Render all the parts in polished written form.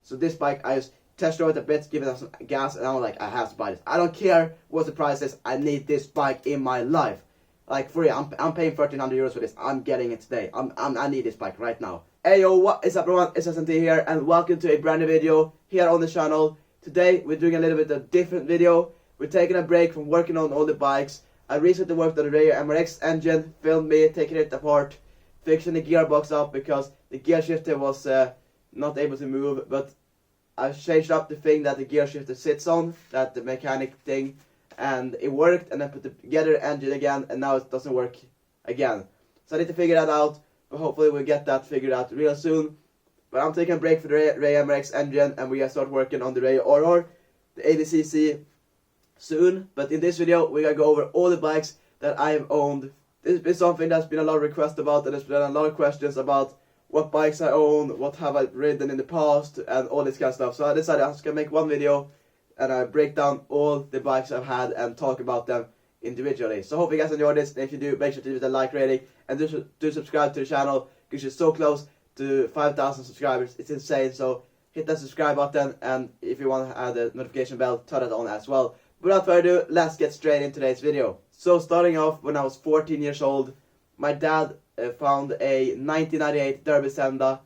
So this bike, I just test drove it a bit, give it some gas, and I'm like, I have to buy this. I don't care what the price is, I need this bike in my life. Like, for real, I'm paying 1,300 euros for this. I'm getting it today. I need this bike right now. Hey yo, what is up everyone? It's SNT here, and welcome to a brand new video here on the channel. Today, we're doing a little bit of a different video. We're taking a break from working on all the bikes. I recently worked on the Rieju MRX engine, filmed me taking it apart, fixing the gearbox up because the gear shifter was not able to move, but I've changed up the thing that the gear shifter sits on, that the mechanic thing, and it worked, and I put together the engine again, and now it doesn't work again. So I need to figure that out, but hopefully we'll get that figured out real soon. But I'm taking a break for the Rieju MRX engine, and we're going to start working on the Rieju Aurora, the 80cc, soon. But in this video, we're going to go over all the bikes that I have owned. This has been something that's been a lot of requests about, and there's been a lot of questions about what bikes I own, what have I ridden in the past, and all this kind of stuff. So I decided I was going to make one video and I break down all the bikes I've had and talk about them individually. So hope you guys enjoyed this, and if you do, make sure to leave a like rating, and do subscribe to the channel, because you're so close to 5,000 subscribers. It's insane, so hit that subscribe button, and if you want to add the notification bell, turn it on as well. Without further ado, let's get straight into today's video. So starting off, when I was 14 years old, my dad found a 1998 Derbi Senda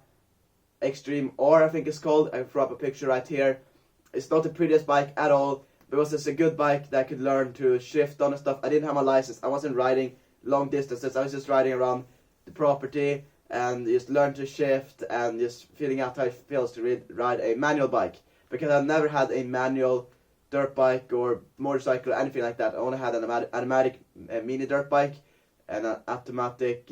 Extreme R, I think it's called. I throw up a picture right here. It's not the prettiest bike at all, but it was just a good bike that I could learn to shift on and stuff. I didn't have my license, I wasn't riding long distances, I was just riding around the property and just learn to shift and just feeling out how it feels to ride a manual bike. Because I've never had a manual dirt bike or motorcycle or anything like that. I only had an automatic mini dirt bike and an automatic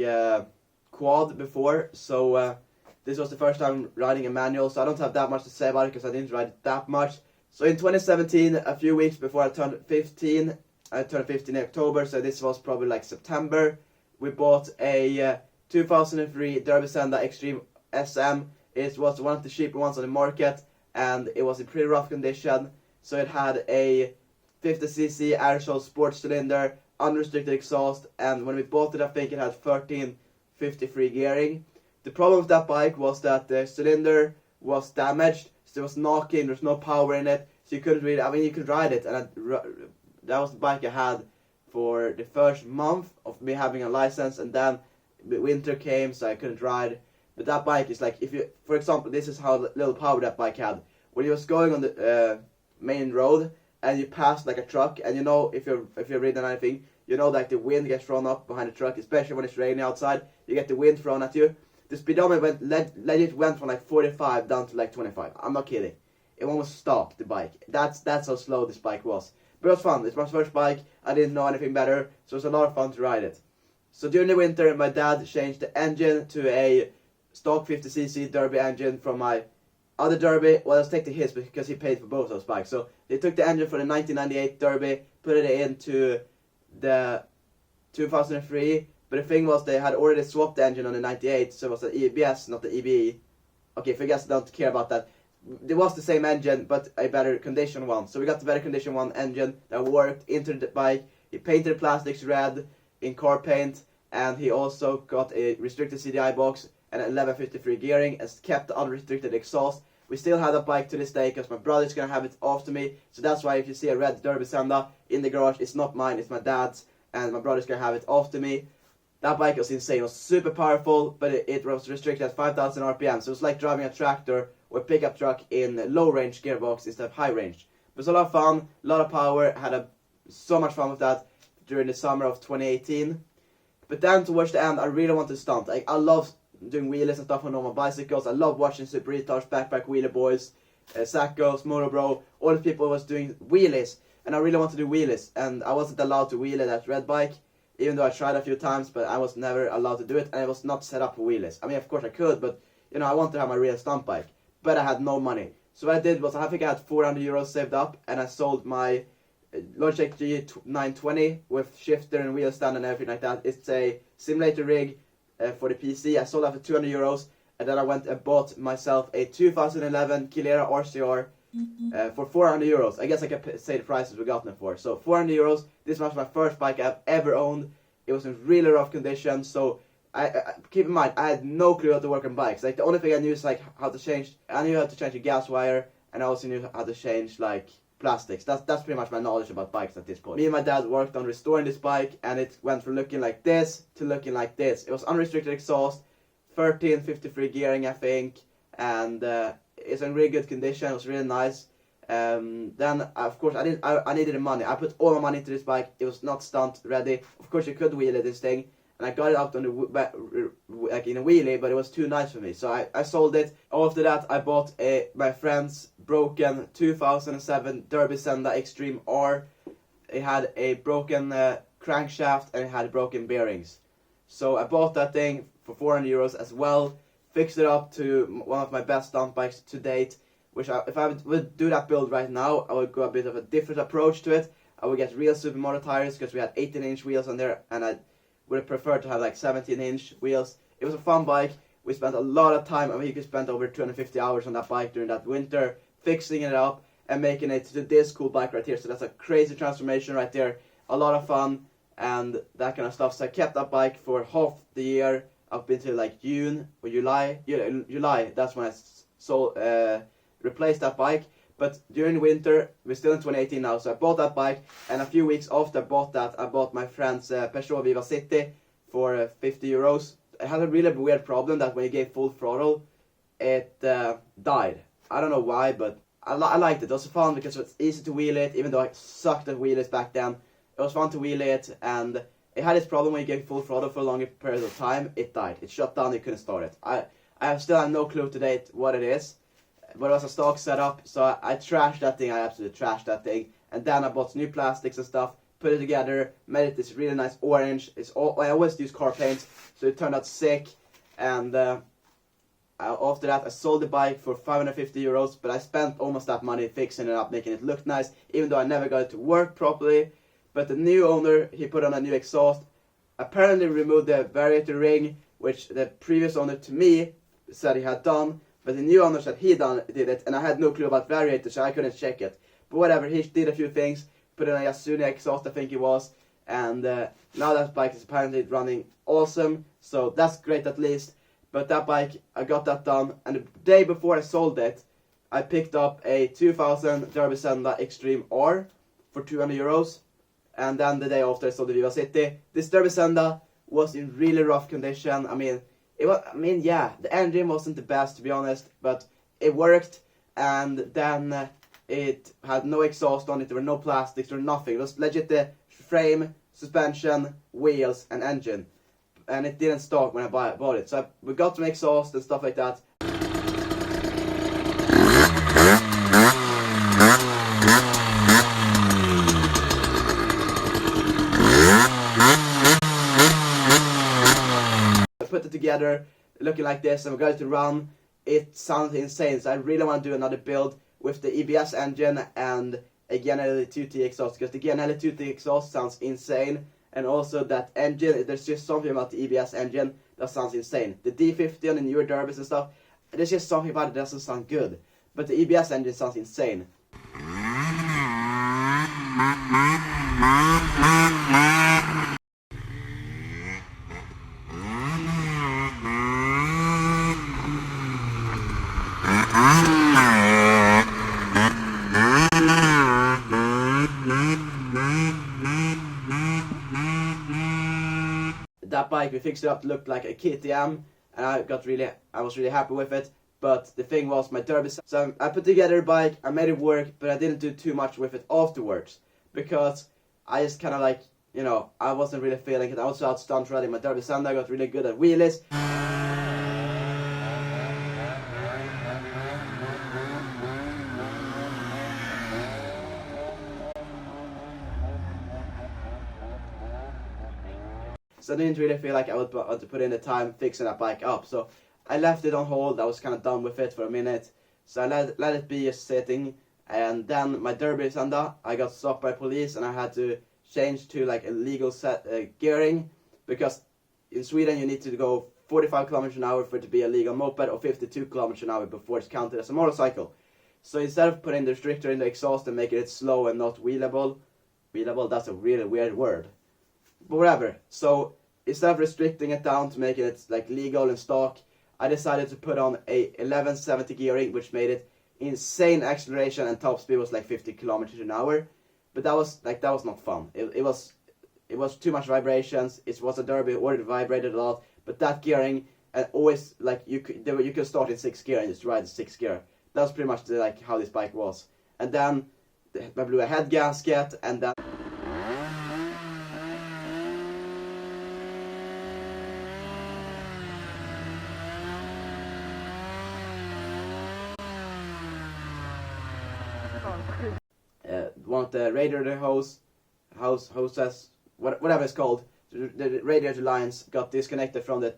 quad before, so this was the first time riding a manual, so I don't have that much to say about it because I didn't ride it that much. So in 2017, a few weeks before I turned 15, I turned 15 in October, so this was probably like September, we bought a 2003 Derbi Senda Extreme SM. It was one of the cheaper ones on the market, and it was in pretty rough condition. So it had a 50cc air-sold sports cylinder, unrestricted exhaust, and when we bought it, I think it had 1353 gearing. The problem with that bike was that the cylinder was damaged, so it was knocking, there was no power in it, so you couldn't really, I mean you could ride it, and that was the bike I had for the first month of me having a license, and then winter came, so I couldn't ride. But that bike is like, if you, for example, this is how little power that bike had. When you was going on the main road, and you pass like a truck, and you know, if you're riding anything, you know, like the wind gets thrown up behind the truck, especially when it's raining outside, you get the wind thrown at you. The speedometer legit went from like 45 down to like 25. I'm not kidding. It almost stopped the bike. That's how slow this bike was. But it was fun. It's my first bike. I didn't know anything better, so it was a lot of fun to ride it. So during the winter, my dad changed the engine to a stock 50cc Derbi engine from my other Derbi. Well, let's take the his because he paid for both those bikes. So they took the engine for the 1998 Derbi, put it into the 2003. But the thing was, they had already swapped the engine on the 98, so it was the EBS, not the EBE. Okay, for you guys don't care about that. It was the same engine, but a better condition one. So we got the better condition one engine that worked into the bike. He painted the plastics red in car paint, and he also got a restricted CDI box and 1153 gearing, and kept the unrestricted exhaust. We still have that bike to this day because my brother's gonna have it after me. So that's why if you see a red Derbi Senda in the garage, it's not mine, it's my dad's, and my brother's gonna have it after me. That bike was insane. It was super powerful, but it was restricted at 5,000 RPM. So it was like driving a tractor or a pickup truck in low range gearbox instead of high range. It was a lot of fun, a lot of power. Had so much fun with that during the summer of 2018. But then towards the end, I really wanted to stunt. Like, I love doing wheelies and stuff on normal bicycles. I love watching Super Retards, Backpack Wheelie Boys, Sackos, Moto Bro. All the people was doing wheelies, and I really wanted to do wheelies. And I wasn't allowed to wheelie that red bike, even though I tried a few times, but I was never allowed to do it, and it was not set up for wheelies. I mean, of course I could, but, you know, I wanted to have my real stunt bike, but I had no money. So what I did was, I think I had 400 euros saved up, and I sold my Logitech G920 with shifter and wheel stand and everything like that. It's a simulator rig for the PC. I sold that for 200 euros, and then I went and bought myself a 2011 Kilera RCR for 400 euros. I guess I can say the prices we got them for. So 400 euros. This was my first bike I've ever owned. It was in really rough condition, so keep in mind, I had no clue how to work on bikes. Like the only thing I knew is like how to change. I knew how to change a gas wire, and I also knew how to change like plastics. That's pretty much my knowledge about bikes at this point. Me and my dad worked on restoring this bike, and it went from looking like this to looking like this. It was unrestricted exhaust, 1353 gearing, I think, and it's in really good condition. It was really nice. Then of course I needed the money. I put all my money into this bike. It was not stunt ready. Of course you could wheelie this thing, and I got it out on the like in a wheelie, but it was too nice for me, so I sold it. After that I bought my friend's broken 2007 Derbi Senda Extreme R. It had a broken crankshaft, and it had broken bearings. So I bought that thing for 400 euros as well. Fixed it up to one of my best stunt bikes to date. Which if I would do that build right now, I would go a bit of a different approach to it. I would get real supermoto tires, because we had 18-inch wheels on there, and I would have preferred to have like 17-inch wheels. It was a fun bike. We spent a lot of time. I mean, you could spend over 250 hours on that bike during that winter, fixing it up and making it to this cool bike right here. So that's a crazy transformation right there. A lot of fun and that kind of stuff. So I kept that bike for half the year up until like June or July. Yeah, July. That's when I sold. Replaced that bike. But during winter, we're still in 2018 now, so I bought that bike, and a few weeks after I bought that, I bought my friend's Peugeot Viva City for 50 euros. It had a really weird problem that when you gave full throttle, it died. I don't know why, but I liked it. It was fun because it was easy to wheel it, even though I sucked at wheelies back then. It was fun to wheel it, and it had its problem when you gave full throttle for a longer period of time. It died. It shut down, you couldn't start it. I still have no clue to date what it is. But it was a stock setup, so I trashed that thing. I absolutely trashed that thing. And then I bought new plastics and stuff, put it together, made it this really nice orange. I always use car paints, so it turned out sick. And after that, I sold the bike for 550 euros, but I spent almost that money fixing it up, making it look nice, even though I never got it to work properly. But the new owner, he put on a new exhaust, apparently removed the variator ring, which the previous owner to me said he had done. But the new owner said he did it, and I had no clue about variators, so I couldn't check it. But whatever, he did a few things, put in a Yasuni exhaust, I think it was, and now that bike is apparently running awesome, so that's great at least. But that bike, I got that done, and the day before I sold it, I picked up a 2000 Derbi Senda Extreme R for 200 euros, and then the day after I sold the Viva City. This Derbi Senda was in really rough condition. Yeah, the engine wasn't the best, to be honest, but it worked, and then it had no exhaust on it, there were no plastics or nothing. It was legit the frame, suspension, wheels, and engine, and it didn't start when I bought it. So we got some exhaust and stuff like that. Put it together looking like this, and we got it to run. It sounds insane, so I really want to do another build with the EBS engine and a Gianelli 2T exhaust, because the Gianelli 2T exhaust sounds insane, and also that engine, there's just something about the EBS engine that sounds insane. The D50 on the newer Derbis and stuff, there's just something about it that doesn't sound good, but the EBS engine sounds insane. That bike, we fixed it up to look like a KTM, and I was really happy with it. But the thing was, my Derbi, so I put together a bike, I made it work, but I didn't do too much with it afterwards, because I just kind of like, I wasn't really feeling it. I also out stunt riding my Derbi Senda, I got really good at wheelies. So I didn't really feel like I would want to put in the time fixing that bike up. So I left it on hold. I was kind of done with it for a minute. So I let it be just sitting. And then my Derbi Senda, I got stopped by police, and I had to change to like a legal gearing, because in Sweden you need to go 45 kilometers an hour for it to be a legal moped, or 52 kilometers an hour before it's counted as a motorcycle. So instead of putting the restrictor in the exhaust and making it slow and not wheelable, that's a really weird word, but whatever. So instead of restricting it down to make it like legal and stock, I decided to put on a 1170 gearing, which made it insane acceleration, and top speed was like 50 kilometers an hour. But that was not fun. It was too much vibrations. It was a Derbi, already vibrated a lot. But that gearing, and always like you could start in 6th gear and just ride the 6th gear. That was pretty much like how this bike was. And then I blew a head gasket, and then one of the radiator hoses, whatever it's called, the radiator lines got disconnected from the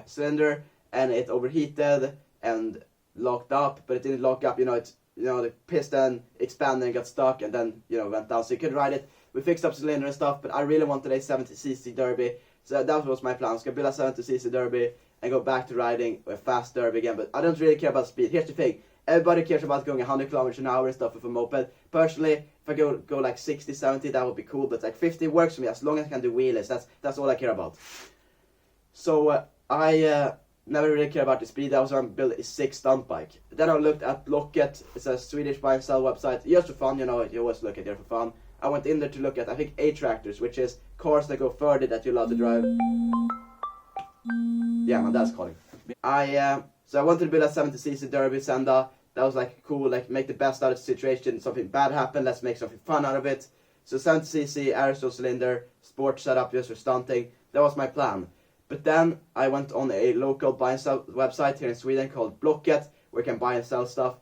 cylinder, and it overheated and locked up. But it didn't lock up, the piston expanded and got stuck, and then went down, so you could ride it. We fixed up cylinder and stuff, but I really wanted a 70cc Derbi, so that was my plan. I was gonna build a 70cc Derbi and go back to riding a fast Derbi again. But I don't really care about speed. Here's the thing: everybody cares about going 100 kilometers an hour and stuff with a moped. Personally, if I go like 60, 70, that would be cool. But like 50 works for me as long as I can do wheelies. That's all I care about. So I never really cared about the speed. I was going to build a 6 stunt bike. Then I looked at Blocket. It's a Swedish buy and sell website. Just for fun, you always look at there for fun. I went in there to look at, I think, A-tractors, which is cars that go further that you're allowed to drive. Yeah, my dad's calling. So I wanted to build a 70cc Derbi Senda. That was like cool, like make the best out of the situation. Something bad happened, let's make something fun out of it. So 70cc aerosol cylinder, sport setup just for stunting. That was my plan. But then I went on a local buy and sell website here in Sweden called Blocket, where you can buy and sell stuff.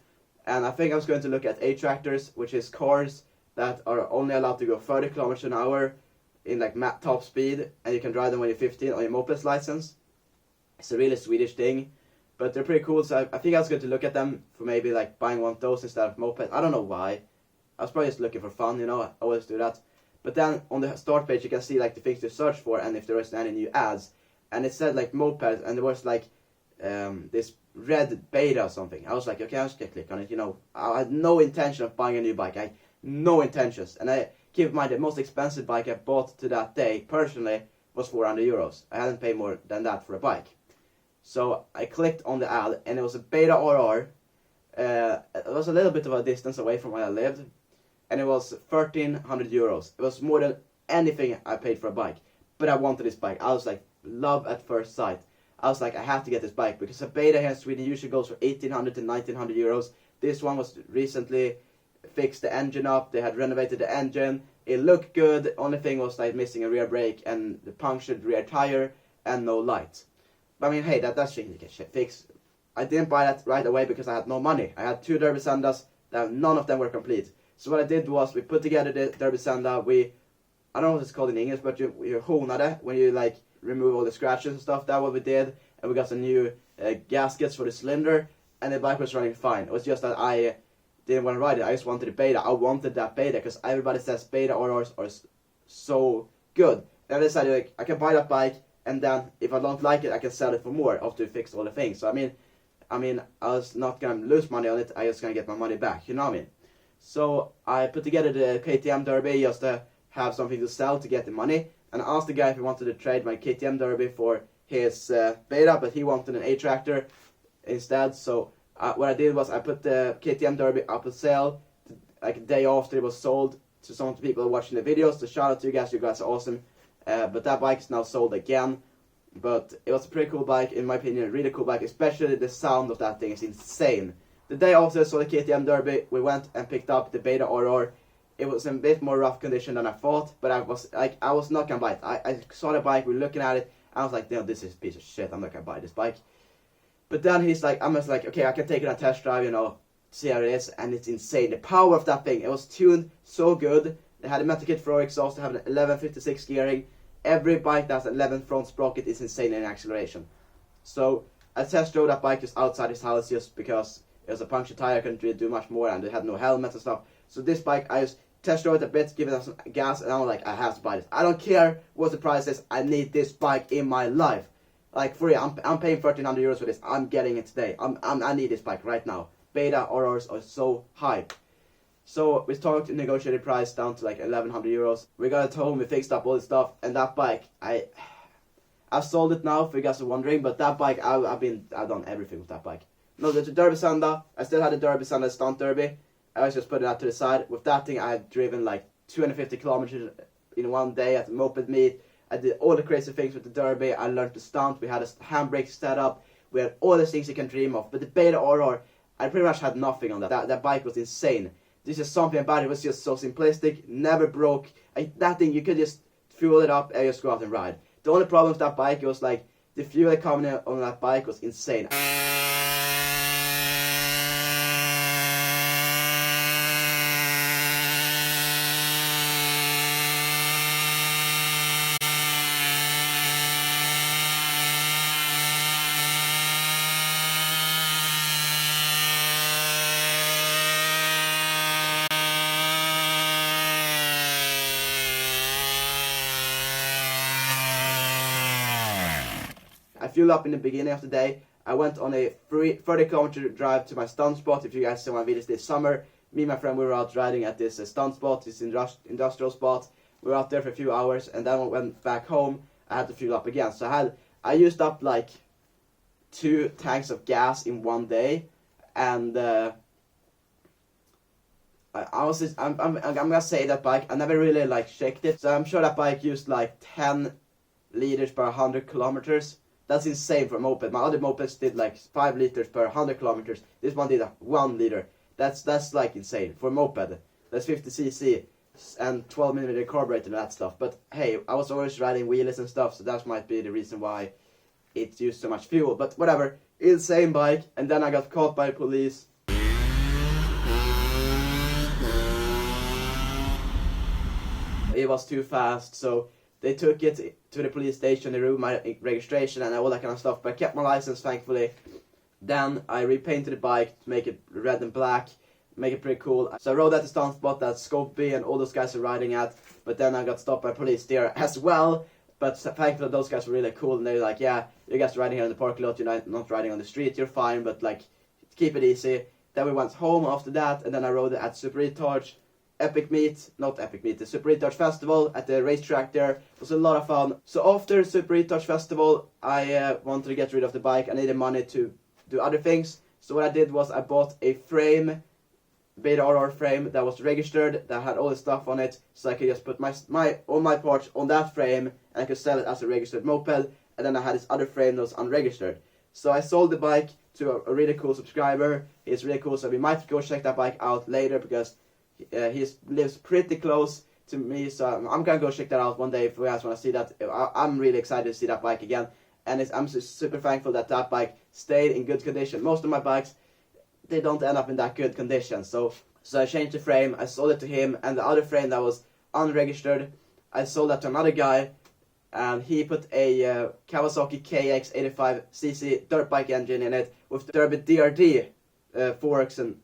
And I think I was going to look at A-tractors, which is cars that are only allowed to go 30 kilometers an hour in like top speed, and you can drive them when you're 15 on your moped license. It's a really Swedish thing, but they're pretty cool. So I think I was going to look at them for maybe like buying one of those instead of moped. I don't know why. I was probably just looking for fun, I always do that. But then on the start page you can see like the things to search for and if there is any new ads. And it said like moped, and there was like this red beta or something. I was like, okay, I'm just gonna click on it. I had no intention of buying a new bike. No intentions. And I keep in mind the most expensive bike I bought to that day personally was 400 euros. I hadn't paid more than that for a bike. So I clicked on the ad, and it was a Beta RR. It was a little bit of a distance away from where I lived, and it was 1,300 euros. It was more than anything I paid for a bike. But I wanted this bike. I was like, love at first sight. I was like, I have to get this bike, because a Beta here in Sweden usually goes for 1,800 to 1,900 euros. This one was recently fixed the engine up. They had renovated the engine. It looked good. The only thing was like missing a rear brake and the punctured rear tire and no light. But I mean, hey, that's thing you can fix. I didn't buy that right away because I had no money. I had 2 Derbi Sendas, that none of them were complete. So what I did was, we put together the Derbi Senda. I don't know what it's called in English, but you honade, when you like remove all the scratches and stuff. That's what we did. And we got some new gaskets for the cylinder, and the bike was running fine. It was just that I didn't want to ride it. I just wanted a Beta. I wanted that Beta because everybody says Beta RRs are so good. And I decided like, I can buy that bike, and then if I don't like it, I can sell it for more after we fix all the things. So I mean, I was not gonna lose money on it. I was gonna get my money back. You know what I mean? So I put together the KTM Derbi just to have something to sell to get the money. And I asked the guy if he wanted to trade my KTM Derbi for his Beta, but he wanted an A-tractor instead. So what I did was I put the KTM Derbi up for sale like a day after it was sold to some of the people watching the videos. So shout out to you guys are awesome. But that bike is now sold again. But it was a pretty cool bike, in my opinion, a really cool bike, especially the sound of that thing is insane. The day after I saw the KTM Derbi, we went and picked up the Beta RR. It was in a bit more rough condition than I thought, but I was not gonna buy it. I saw the bike, we were looking at it, and I was like, no, this is a piece of shit, I'm not gonna buy this bike. But then I'm just like, okay, I can take it on a test drive, see how it is, and it's insane. The power of that thing, it was tuned so good. They had a metal kit for exhaust, they have an 1156 gearing. Every bike that's 11 front sprocket is insane in acceleration. So I test drove that bike just outside his house just because it was a punctured tire, I couldn't really do much more, and they had no helmet and stuff. So this bike, I just test drove it a bit, give it some gas, and I was like, I have to buy this. I don't care what the price is, I need this bike in my life. Like for real, I'm paying 1,300 euros for this. I'm getting it today. I need this bike right now. Beta RRs are so hype. So we talked negotiated price down to like 1,100 euros. We got it home, we fixed up all the stuff, and that bike, I I've sold it now, for you guys are wondering, but that bike, I've done everything with that bike. No, the Derbi Senda, I still had the Derbi Senda Stunt Derbi. I was just putting that to the side. With that thing, I had driven like 250 kilometers in one day at the Moped meet. I did all the crazy things with the Derbi. I learned to stunt. We had a handbrake setup. We had all the things you can dream of. But the Beta RR, I pretty much had nothing on that. That bike was insane. This is something about it was just so simplistic, never broke. That thing, you could just fuel it up and just go out and ride. The only problem with that bike was like the fuel coming on that bike was insane. I fueled up in the beginning of the day. I went on a 30-kilometer drive to my stunt spot. If you guys saw my videos this summer, me and my friend, we were out riding at this stunt spot, this industrial spot. We were out there for a few hours, and then when I went back home, I had to fuel up again. So I used up like 2 tanks of gas in one day, and I'm gonna say that bike, I never really like checked it, so I'm sure that bike used like 10 liters per 100 kilometers. That's insane for a moped. My other mopeds did like 5 liters per 100 kilometers. This one did 1 liter. That's like insane for a moped. That's 50cc and 12mm carburetor and that stuff. But hey, I was always riding wheelies and stuff, so that might be the reason why it used so much fuel. But whatever, insane bike. And then I got caught by police. It was too fast, so they took it to the police station, they removed my registration and all that kind of stuff, but I kept my license, thankfully. Then I repainted the bike to make it red and black, make it pretty cool. So I rode at the stunt spot that Scopy and all those guys are riding at, but then I got stopped by police there as well. But thankfully those guys were really cool, and they were like, yeah, you guys are riding here in the parking lot, you're not riding on the street, you're fine, but like, keep it easy. Then we went home after that, and then I rode at Super Retouch. The Super Retouch Festival at the racetrack there. It was a lot of fun. So after Super Retouch Festival, I wanted to get rid of the bike. I needed money to do other things. So what I did was I bought a frame, Beta RR frame that was registered, that had all the stuff on it, so I could just put all my parts on that frame, and I could sell it as a registered moped. And then I had this other frame that was unregistered. So I sold the bike to a really cool subscriber. He's really cool, so we might go check that bike out later, because he lives pretty close to me, so I'm gonna go check that out one day if you guys want to see that. I'm really excited to see that bike again, and I'm super thankful that that bike stayed in good condition. Most of my bikes, they don't end up in that good condition, so I changed the frame, I sold it to him, and the other frame that was unregistered, I sold that to another guy, and he put a Kawasaki KX85cc dirt bike engine in it with the Derbi DRD forks and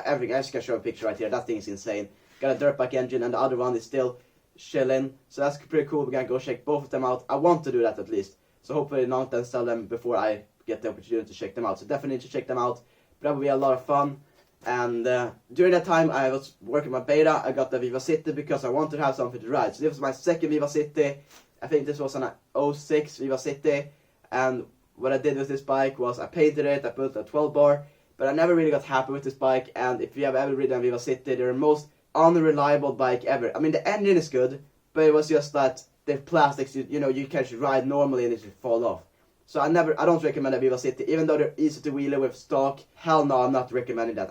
everything. I just can show a picture right here. That thing is insane. Got a dirt bike engine, and the other one is still chilling. So that's pretty cool. We're gonna go check both of them out. I want to do that at least. So hopefully not then sell them before I get the opportunity to check them out. So definitely need to check them out. But that will be a lot of fun. And during that time I was working my beta. I got the Viva City because I wanted to have something to ride. So this was my second Viva City. I think this was an 06 Viva City. And what I did with this bike was I painted it. I put a 12 bar. But I never really got happy with this bike, and if you have ever ridden a Viva City, they're the most unreliable bike ever. I mean, the engine is good, but it was just that the plastics, you know, you can't ride normally and it should fall off. So I don't recommend a Viva City, even though they're easy to wheelie with stock. Hell no, I'm not recommending that.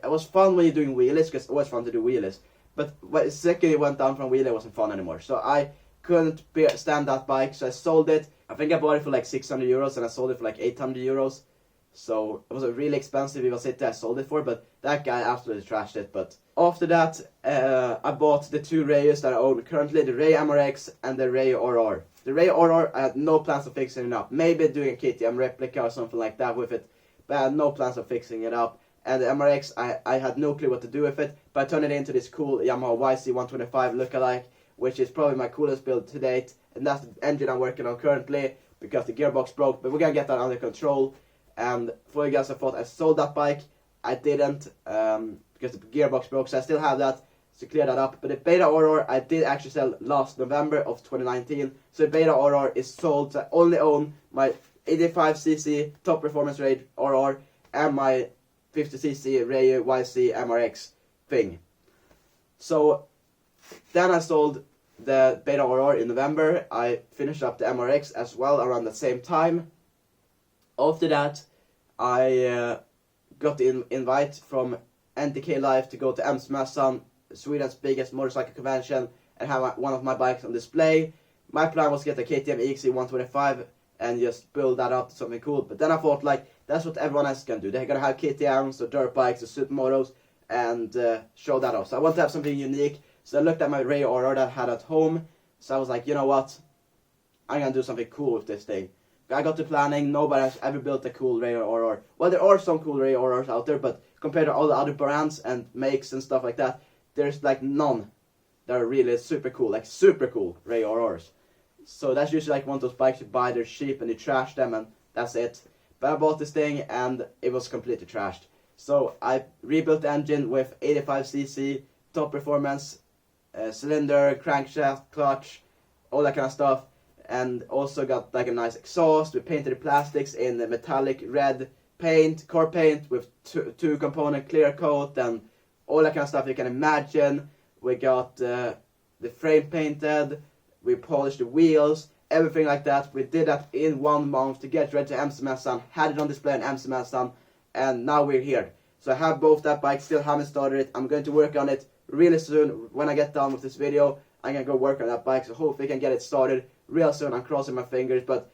It was fun when you're doing wheelies, because it's always fun to do wheelies. But the second it went down from wheelie, it wasn't fun anymore. So I couldn't stand that bike, so I sold it. I think I bought it for like 600 euros, and I sold it for like 800 euros. So it was a really expensive Viva City I sold it for, but that guy absolutely trashed it. But after that, I bought the 2 Riejus that I own currently, the Rieju MRX and the Rieju RR. The Rieju RR, I had no plans of fixing it up. Maybe doing a KTM replica or something like that with it, but I had no plans of fixing it up. And the MRX, I had no clue what to do with it, but I turned it into this cool Yamaha YC125 lookalike, which is probably my coolest build to date. And that's the engine I'm working on currently, because the gearbox broke, but we're gonna get that under control. And for you guys, I thought I sold that bike. I didn't, because the gearbox broke, so I still have that. to clear that up. But the Beta Aurora I did actually sell last November of 2019. So the Beta Aurora is sold. So I only own my 85cc top performance rate Aurora and my 50cc Rieju YC MRX thing. So then I sold the Beta Aurora in November. I finished up the MRX as well around the same time. After that, I got the invite from NTK Life to go to MC-mässan, Sweden's biggest motorcycle convention, and have one of my bikes on display. My plan was to get a KTM EXE 125 and just build that up to something cool. But then I thought, like, that's what everyone else is gonna do. They're gonna have KTMs or dirt bikes or supermotos and show that off. So I wanted to have something unique. So I looked at my Rieju Aurora that I had at home. So I was like, you know what? I'm gonna do something cool with this thing. I got to planning. Nobody has ever built a cool Rieju Aurora. Well, there are some cool Rieju Auroras out there, but compared to all the other brands and makes and stuff like that, there's like none that are really super cool, like super cool Rieju Auroras. So that's usually like one of those bikes you buy, they're cheap and you trash them and that's it. But I bought this thing and it was completely trashed. So I rebuilt the engine with 85cc, top performance, cylinder, crankshaft, clutch, all that kind of stuff. And also got like a nice exhaust. We painted the plastics in the metallic red paint, car paint with two component clear coat and all that kind of stuff you can imagine. We got the frame painted, we polished the wheels, everything like that. We did that in 1 month to get ready to MC-mässan, had it on display in MC-mässan, and now we're here. So I have both that bike, still haven't started it. I'm going to work on it really soon. When I get done with this video, I'm going to go work on that bike, so hopefully I can get it started real soon. I'm crossing my fingers, but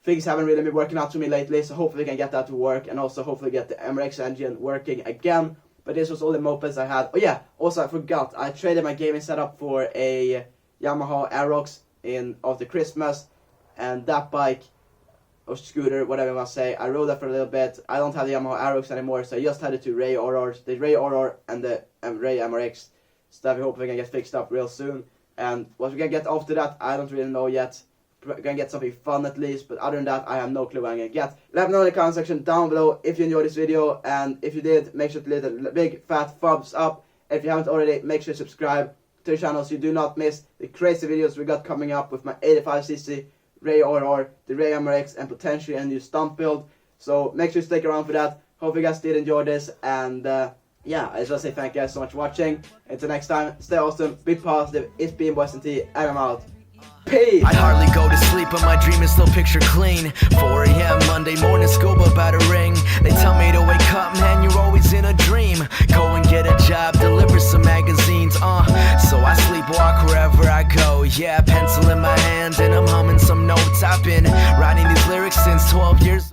things haven't really been working out to me lately, so hopefully I can get that to work, and also hopefully get the MRX engine working again. But this was all the mopeds I had. Oh yeah, also I forgot, I traded my gaming setup for a Yamaha Aerox after Christmas, and that bike, or scooter, whatever you want to say, I rode that for a little bit. I don't have the Yamaha Aerox anymore, so I just had the two Rieju Auroras, the Rieju Aurora and the Rieju MRX. So that we hope we can get fixed up real soon. And what we're gonna get after that, I don't really know yet. We're gonna get something fun at least, but other than that, I have no clue what I'm gonna get. Let me know in the comment section down below if you enjoyed this video, and if you did, make sure to leave a big fat thumbs up. If you haven't already, make sure to subscribe to the channel so you do not miss the crazy videos we got coming up with my 85cc Rieju Aurora, the Rieju MRX, and potentially a new Stunt build. So make sure to stick around for that. Hope you guys did enjoy this, and yeah, I just want to say thank you guys so much for watching. Until next time, stay awesome, be positive. It's been Boys and T, and I'm out. Peace! I hardly go to sleep, but my dream is still picture clean. 4 AM Monday morning, school bell about to ring. They tell me to wake up, man, you're always in a dream. Go and get a job, deliver some magazines, so I sleepwalk wherever I go. Yeah, pencil in my hand, and I'm humming some notes. I've been writing these lyrics since 12 years old.